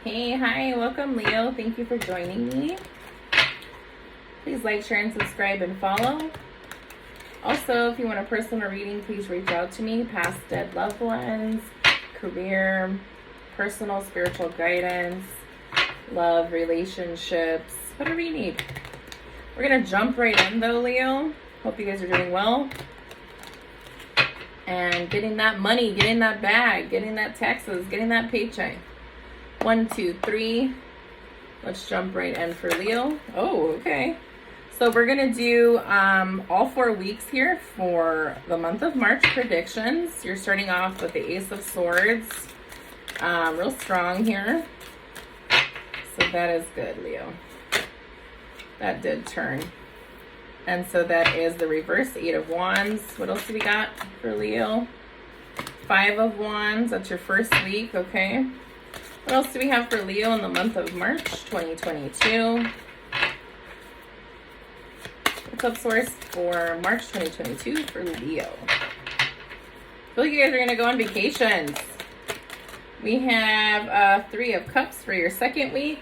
Hey, hi, welcome Leo. Thank you for joining me. Please like, share, and subscribe and follow. Also, if you want a personal reading, please reach out to me. Past dead loved ones, career, personal spiritual guidance, love, relationships, whatever you need. We're going to jump right in though, Leo. Hope you guys are doing well. And getting that money, getting that bag, getting that taxes, getting that paycheck. 1, 2, 3. Let's jump right in for Leo. Oh, okay. So we're going to do all 4 weeks here for the month of March predictions. You're starting off with the Ace of Swords. Real strong here. So that is good, Leo. That did turn. And so that is the reverse 8 of Wands. What else do we got for Leo? 5 of Wands. That's your first week, okay. What else do we have for Leo in the month of March 2022? What's up, source, for March 2022 for Leo? I feel like you guys are going to go on vacations. We have 3 of Cups for your second week.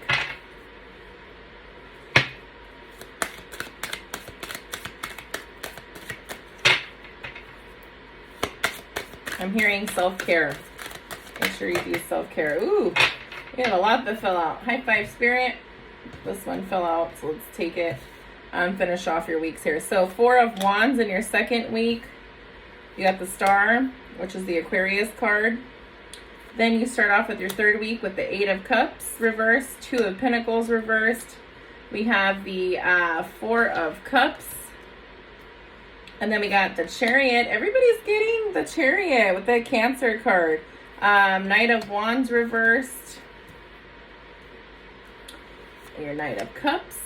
I'm hearing self-care. Make sure you do self-care. Ooh, we have a lot that fell out. High five, Spirit. This one fell out, so let's take it. Finish off your weeks here. So 4 of Wands in your second week. You got the Star, which is the Aquarius card. Then you start off with your third week with the 8 of Cups reversed, 2 of Pentacles reversed. We have the 4 of Cups. And then we got the Chariot. Everybody's getting the Chariot with the Cancer card. Knight of Wands reversed. And your Knight of Cups.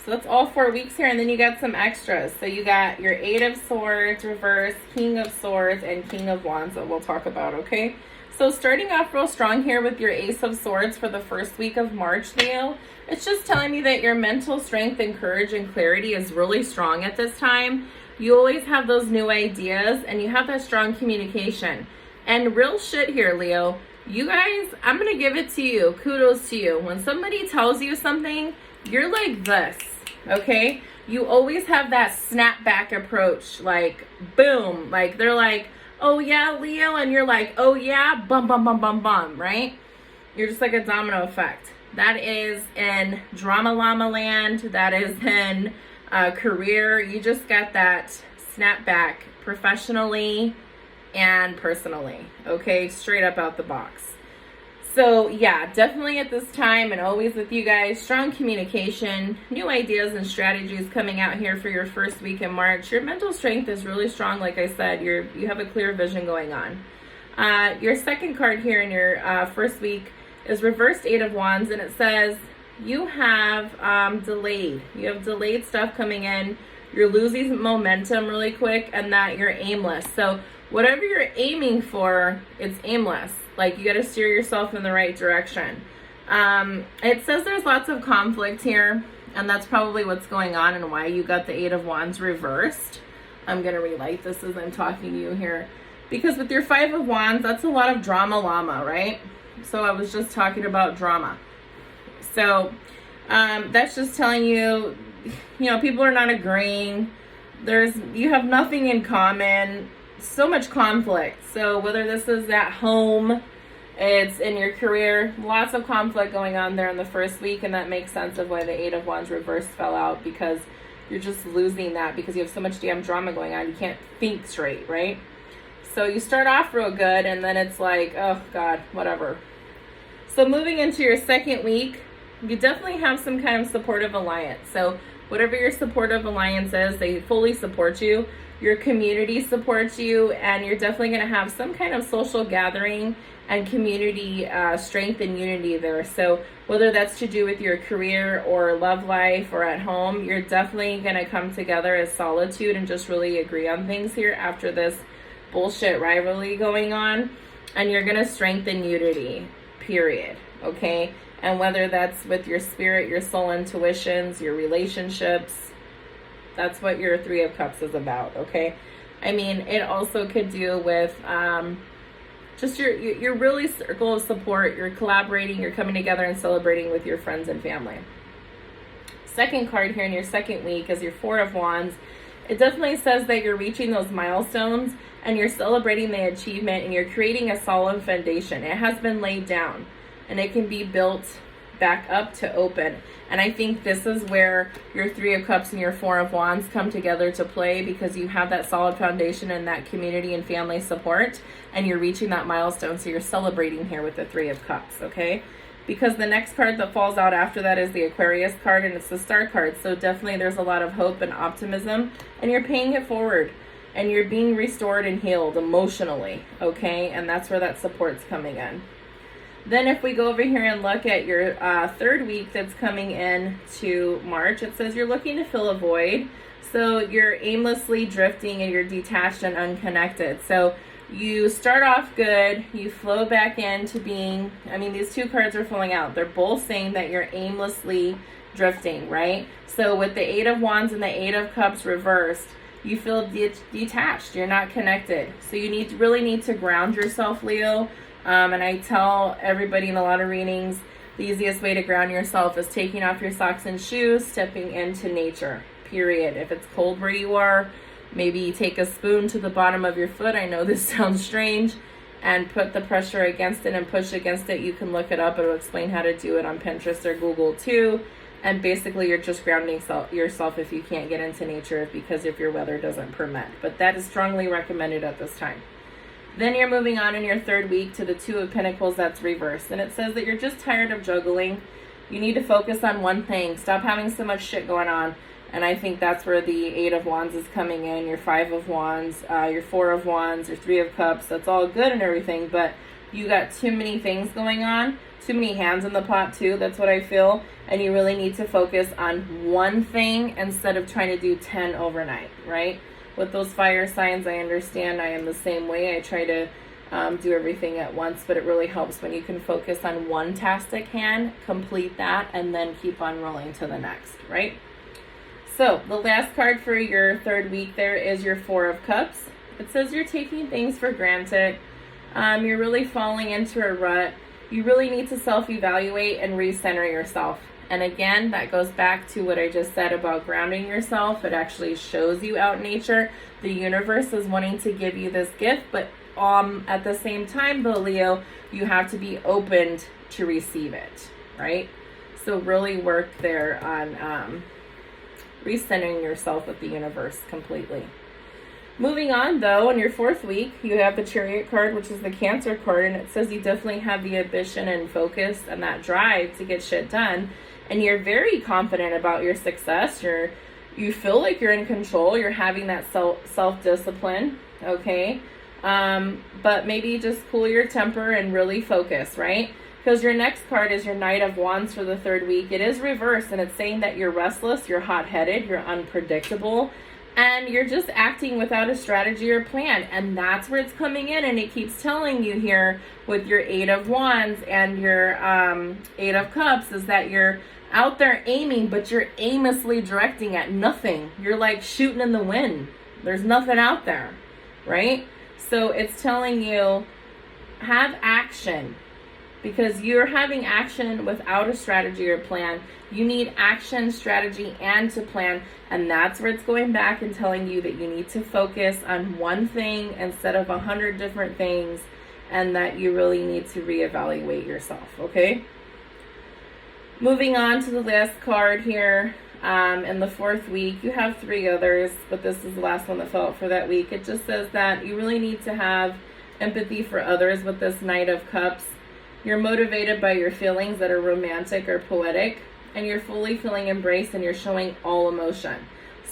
So that's all 4 weeks here. And then you got some extras. So you got your 8 of Swords reversed, King of Swords, and King of Wands that we'll talk about, okay? So starting off real strong here with your Ace of Swords for the first week of March, Leo. It's just telling me that your mental strength and courage and clarity is really strong at this time. You always have those new ideas and you have that strong communication. And real shit here, Leo. You guys, I'm going to give it to you. Kudos to you. When somebody tells you something, you're like this, okay? You always have that snapback approach, like, boom. Like, they're like, oh, yeah, Leo. And you're like, oh, yeah, bum, bum, bum, bum, bum, right? You're just like a domino effect. That is in Drama Llama Land. That is in career. You just got that snapback professionally and personally, okay? Straight up out the box. So yeah, definitely at this time and always with you guys, strong communication, new ideas and strategies coming out here for your first week in March. Your mental strength is really strong. Like I said, you have a clear vision going on. Your second card here in your first week is reversed 8 of Wands, and it says you have delayed. You have delayed stuff coming in. You're losing momentum really quick, and that you're aimless. So whatever you're aiming for, it's aimless. Like, you got to steer yourself in the right direction. It says there's lots of conflict here, and that's probably what's going on and why you got the 8 of Wands reversed. I'm going to relight this as I'm talking to you here. Because with your 5 of Wands, that's a lot of drama llama, right? So I was just talking about drama. So that's just telling you, you know, people are not agreeing. You have nothing in common. So much conflict. So whether this is at home, it's in your career, lots of conflict going on there in the first week, and that makes sense of why the 8 of Wands reversed fell out, because you're just losing that because you have so much damn drama going on. You can't think straight, right? So you start off real good, and then it's like, oh God, whatever. So moving into your second week, you definitely have some kind of supportive alliance. So whatever your supportive alliance is, they fully support you. Your community supports you, and you're definitely going to have some kind of social gathering and community strength and unity there. So whether that's to do with your career or love life or at home, you're definitely going to come together as solitude and just really agree on things here after this bullshit rivalry going on. And you're going to strengthen unity, period. Okay? And whether that's with your spirit, your soul intuitions, your relationships, that's what your 3 of Cups is about, okay? I mean, it also could do with just your really circle of support. You're collaborating, you're coming together and celebrating with your friends and family. Second card here in your second week is your Four of Wands. It definitely says that you're reaching those milestones and you're celebrating the achievement and you're creating a solid foundation. It has been laid down and it can be built back up to open. And I think this is where your Three of Cups and your Four of Wands come together to play, because you have that solid foundation and that community and family support, and you're reaching that milestone. So you're celebrating here with the Three of Cups, okay? Because the next card that falls out after that is the Aquarius card, and it's the Star card. So definitely there's a lot of hope and optimism, and you're paying it forward, and you're being restored and healed emotionally, okay? And that's where that support's coming in. Then if we go over here and look at your third week that's coming in to March, it says you're looking to fill a void. So you're aimlessly drifting and you're detached and unconnected. So you start off good, you flow back into being, I mean, these two cards are falling out. They're both saying that you're aimlessly drifting, right? So with the Eight of Wands and the Eight of Cups reversed, you feel detached, you're not connected. So you really need to ground yourself, Leo. And I tell everybody in a lot of readings, the easiest way to ground yourself is taking off your socks and shoes, stepping into nature, period. If it's cold where you are, maybe take a spoon to the bottom of your foot. I know this sounds strange. And put the pressure against it and push against it. You can look it up. It'll explain how to do it on Pinterest or Google too. And basically you're just grounding yourself if you can't get into nature because if your weather doesn't permit. But that is strongly recommended at this time. Then you're moving on in your third week to the Two of Pentacles that's reversed. And it says that you're just tired of juggling. You need to focus on one thing. Stop having so much shit going on. And I think that's where the Eight of Wands is coming in. Your Five of Wands, your Four of Wands, your Three of Cups. That's all good and everything. But you got too many things going on. Too many hands in the pot too. That's what I feel. And you really need to focus on one thing instead of trying to do 10 overnight, right? With those fire signs, I understand. I am the same way. I try to do everything at once, but it really helps when you can focus on one task at hand, complete that, and then keep on rolling to the next, right? So the last card for your third week there is your Four of Cups. It says you're taking things for granted. You're really falling into a rut. You really need to self-evaluate and recenter yourself. And again, that goes back to what I just said about grounding yourself. It actually shows you out in nature. The universe is wanting to give you this gift, but at the same time, though, Leo, you have to be opened to receive it, right? So really work there on recentering yourself with the universe completely. Moving on, though, in your fourth week, you have the Chariot card, which is the Cancer card, and it says you definitely have the ambition and focus and that drive to get shit done. And you're very confident about your success. You feel like you're in control. You're having that self-discipline, okay? But maybe just cool your temper and really focus, right? Because your next card is your Knight of Wands for the third week. It is reversed, and it's saying that you're restless, you're hot-headed, you're unpredictable, and you're just acting without a strategy or plan. And that's where it's coming in, and it keeps telling you here with your Eight of Wands and your Eight of Cups is that you're out there aiming, but you're aimlessly directing at nothing. You're like shooting in the wind. There's nothing out there, right? So it's telling you, have action, because you're having action without a strategy or plan. You need action, strategy, and to plan. And that's where it's going back and telling you that you need to focus on one thing instead of 100 different things, and that you really need to reevaluate yourself, okay? Moving on to the last card here, in the fourth week, you have three others, but this is the last one that fell out for that week. It just says that you really need to have empathy for others with this Knight of Cups. You're motivated by your feelings that are romantic or poetic, and you're fully feeling embraced, and you're showing all emotion.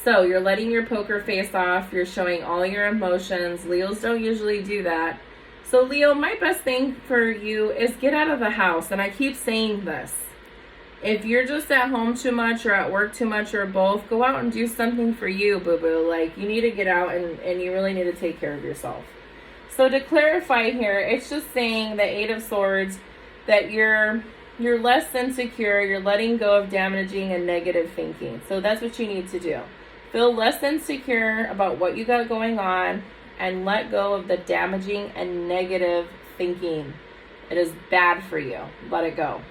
So you're letting your poker face off. You're showing all your emotions. Leos don't usually do that. So Leo, my best thing for you is get out of the house. And I keep saying this. If you're just at home too much or at work too much or both, go out and do something for you, boo-boo. Like, you need to get out and you really need to take care of yourself. So to clarify here, it's just saying the Eight of Swords that you're less insecure, you're letting go of damaging and negative thinking. So that's what you need to do. Feel less insecure about what you got going on and let go of the damaging and negative thinking. It is bad for you. Let it go.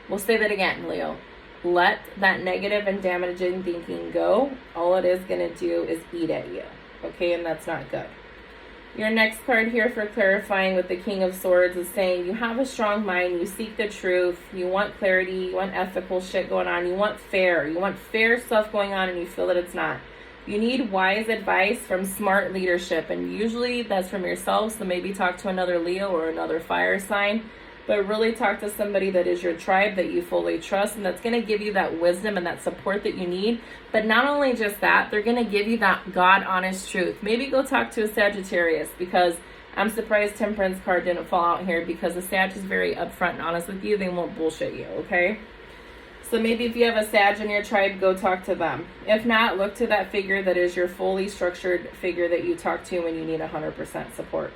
We'll say that again, Leo. Let that negative and damaging thinking go. All it is going to do is eat at you. Okay, and that's not good. Your next card here for clarifying with the King of Swords is saying you have a strong mind, you seek the truth, you want clarity, you want ethical shit going on, you want fair stuff going on, and you feel that it's not. You need wise advice from smart leadership, and usually that's from yourself, so maybe talk to another Leo or another fire sign, but really talk to somebody that is your tribe that you fully trust, and that's going to give you that wisdom and that support that you need. But not only just that, they're going to give you that God-honest truth. Maybe go talk to a Sagittarius, because I'm surprised Temperance card didn't fall out here, because the Sag is very upfront and honest with you. They won't bullshit you, okay? So maybe if you have a Sag in your tribe, go talk to them. If not, look to that figure that is your fully structured figure that you talk to when you need 100% support.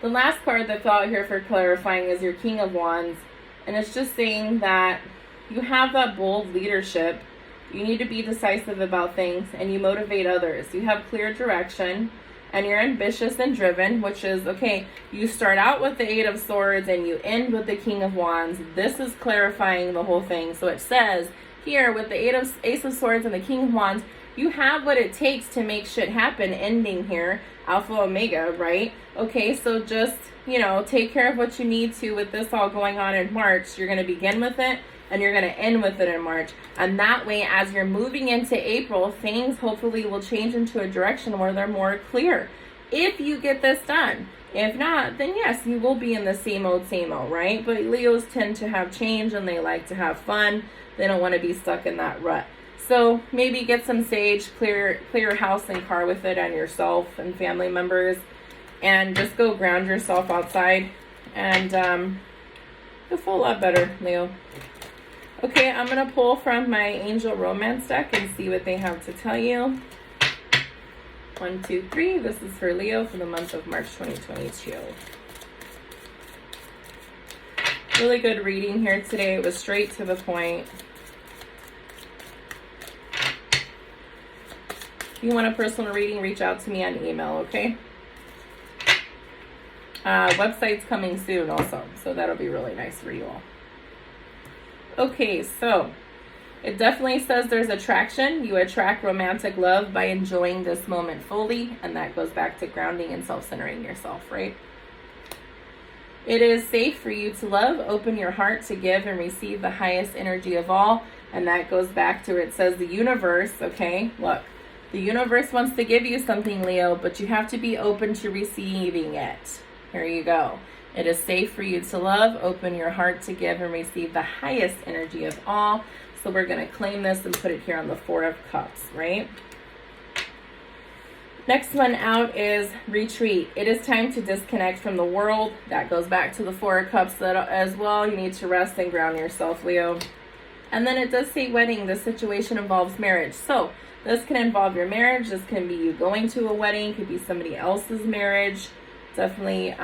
The last card that's out here for clarifying is your King of Wands. And it's just saying that you have that bold leadership. You need to be decisive about things, and you motivate others. You have clear direction, and you're ambitious and driven, which is, okay, you start out with the Eight of Swords and you end with the King of Wands. This is clarifying the whole thing. So it says here with the Ace of Swords and the King of Wands, you have what it takes to make shit happen, ending here, Alpha Omega, right? Okay, so just, take care of what you need to with this all going on in March. You're going to begin with it, and you're going to end with it in March. And that way, as you're moving into April, things hopefully will change into a direction where they're more clear. If you get this done. If not, then yes, you will be in the same old, right? But Leos tend to have change, and they like to have fun. They don't want to be stuck in that rut. So maybe get some sage, clear your house and car with it, and yourself and family members, and just go ground yourself outside, and you'll feel a lot better, Leo. Okay, I'm going to pull from my Angel Romance deck and see what they have to tell you. 1, 2, 3. This is for Leo for the month of March 2022. Really good reading here today. It was straight to the point. If you want a personal reading, reach out to me on email, okay? Website's coming soon also, so that'll be really nice for you all. Okay, so it definitely says there's attraction. You attract romantic love by enjoying this moment fully, and that goes back to grounding and self-centering yourself, right? It is safe for you to love. Open your heart to give and receive the highest energy of all, and that goes back to where it says the universe, okay? Look. The universe wants to give you something, Leo, but you have to be open to receiving it. Here you go. It is safe for you to love. Open your heart to give and receive the highest energy of all. So we're going to claim this and put it here on the Four of Cups, right? Next one out is retreat. It is time to disconnect from the world. That goes back to the Four of Cups as well. You need to rest and ground yourself, Leo. And then it does say wedding. This situation involves marriage. So this can involve your marriage. This can be you going to a wedding. It could be somebody else's marriage. Definitely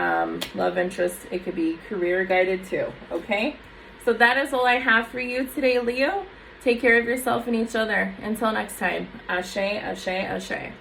love interest. It could be career guided too. Okay? So that is all I have for you today, Leo. Take care of yourself and each other. Until next time. Ashe, ashe, ashe.